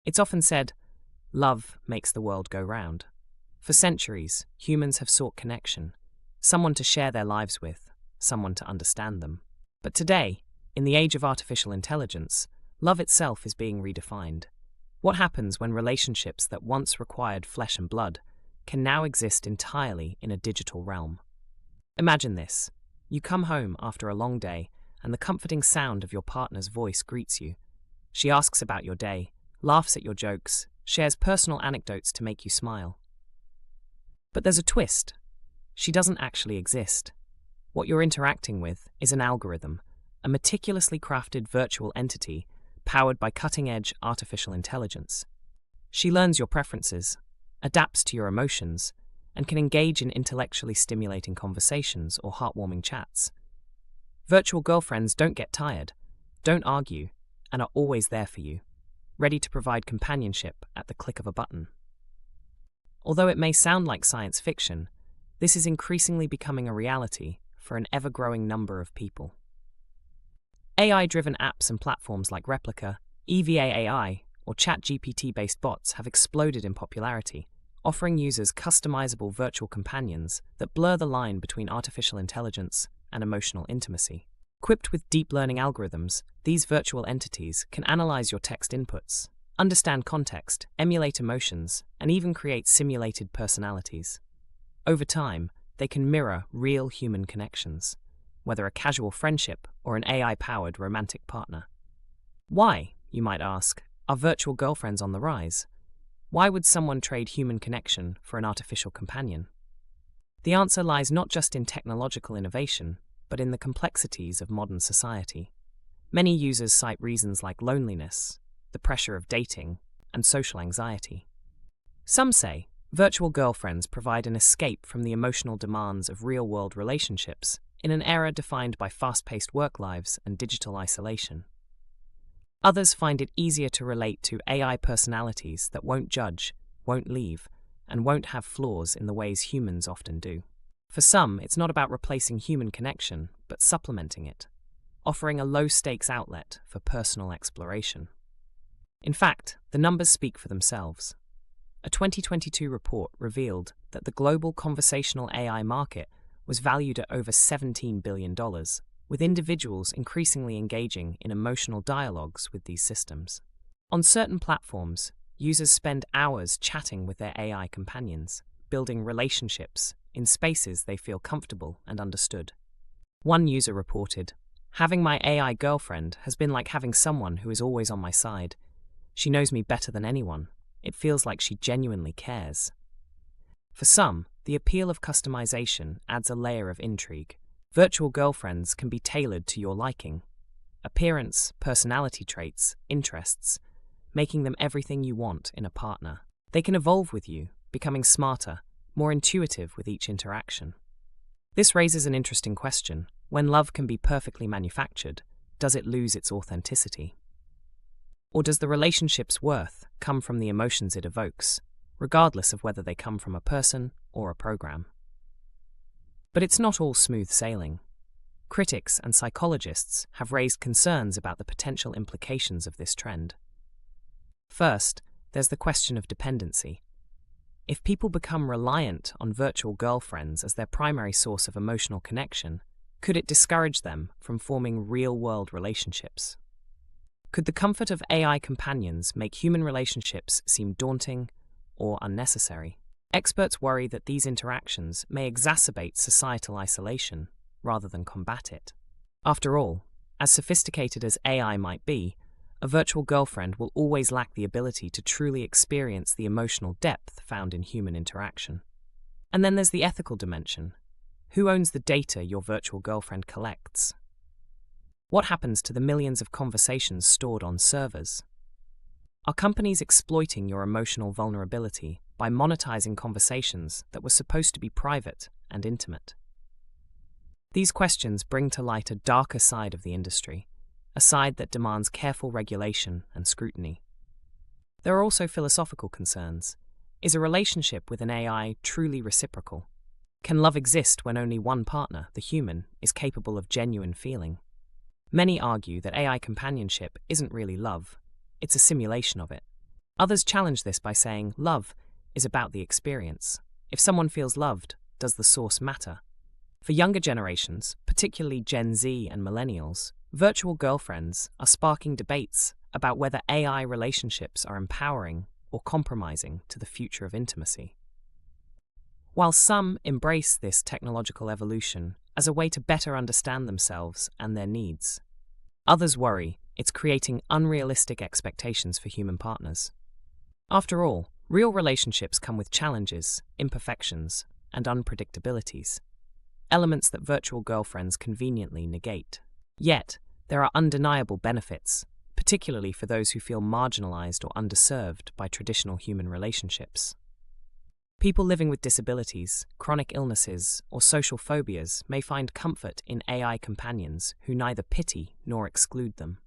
It's often said, love makes the world go round. For centuries, humans have sought connection, someone to share their lives with, someone to understand them. But today, in the age of artificial intelligence, love itself is being redefined. What happens when relationships that once required flesh and blood can now exist entirely in a digital realm? Imagine this. You come home after a long day, and the comforting sound of your partner's voice greets you. She asks about your day, laughs at your jokes, shares personal anecdotes to make you smile. But there's a twist. She doesn't actually exist. What you're interacting with is an algorithm, a meticulously crafted virtual entity powered by cutting-edge artificial intelligence. She learns your preferences, adapts to your emotions, and can engage in intellectually stimulating conversations or heartwarming chats. Virtual girlfriends don't get tired, don't argue, and are always there for you, ready to provide companionship at the click of a button. Although it may sound like science fiction, this is increasingly becoming a reality for an ever-growing number of people. AI-driven apps and platforms like Replica, EVA AI, or ChatGPT-based bots have exploded in popularity, offering users customizable virtual companions that blur the line between artificial intelligence and emotional intimacy. Equipped with deep learning algorithms, these virtual entities can analyze your text inputs, understand context, emulate emotions, and even create simulated personalities. Over time, they can mirror real human connections, whether a casual friendship or an AI-powered romantic partner. Why, you might ask, are virtual girlfriends on the rise? Why would someone trade human connection for an artificial companion? The answer lies not just in technological innovation, but in the complexities of modern society. Many users cite reasons like loneliness, the pressure of dating, and social anxiety. Some say virtual girlfriends provide an escape from the emotional demands of real-world relationships in an era defined by fast-paced work lives and digital isolation. Others find it easier to relate to AI personalities that won't judge, won't leave, and won't have flaws in the ways humans often do. For some, it's not about replacing human connection, but supplementing it, offering a low-stakes outlet for personal exploration. In fact, the numbers speak for themselves. A 2022 report revealed that the global conversational AI market was valued at over $17 billion, with individuals increasingly engaging in emotional dialogues with these systems. On certain platforms, users spend hours chatting with their AI companions, building relationships in spaces they feel comfortable and understood. One user reported, "Having my AI girlfriend has been like having someone who is always on my side. She knows me better than anyone. It feels like she genuinely cares." For some, the appeal of customization adds a layer of intrigue. Virtual girlfriends can be tailored to your liking. Appearance, personality traits, interests, making them everything you want in a partner. They can evolve with you, becoming smarter, more intuitive with each interaction. This raises an interesting question. When love can be perfectly manufactured, does it lose its authenticity? Or does the relationship's worth come from the emotions it evokes, regardless of whether they come from a person or a program? But it's not all smooth sailing. Critics and psychologists have raised concerns about the potential implications of this trend. First, there's the question of dependency. If people become reliant on virtual girlfriends as their primary source of emotional connection, could it discourage them from forming real-world relationships? Could the comfort of AI companions make human relationships seem daunting or unnecessary? Experts worry that these interactions may exacerbate societal isolation rather than combat it. After all, as sophisticated as AI might be, a virtual girlfriend will always lack the ability to truly experience the emotional depth found in human interaction. And then there's the ethical dimension. Who owns the data your virtual girlfriend collects? What happens to the millions of conversations stored on servers? Are companies exploiting your emotional vulnerability by monetizing conversations that were supposed to be private and intimate? These questions bring to light a darker side of the industry, a side that demands careful regulation and scrutiny. There are also philosophical concerns. Is a relationship with an AI truly reciprocal? Can love exist when only one partner, the human, is capable of genuine feeling? Many argue that AI companionship isn't really love, it's a simulation of it. Others challenge this by saying love is about the experience. If someone feels loved, does the source matter? For younger generations, particularly Gen Z and millennials, virtual girlfriends are sparking debates about whether AI relationships are empowering or compromising to the future of intimacy. While some embrace this technological evolution as a way to better understand themselves and their needs, others worry it's creating unrealistic expectations for human partners. After all, real relationships come with challenges, imperfections, and unpredictabilities, elements that virtual girlfriends conveniently negate. Yet, there are undeniable benefits, particularly for those who feel marginalized or underserved by traditional human relationships. People living with disabilities, chronic illnesses, or social phobias may find comfort in AI companions who neither pity nor exclude them.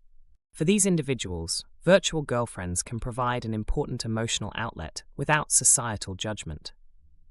For these individuals, virtual girlfriends can provide an important emotional outlet without societal judgment.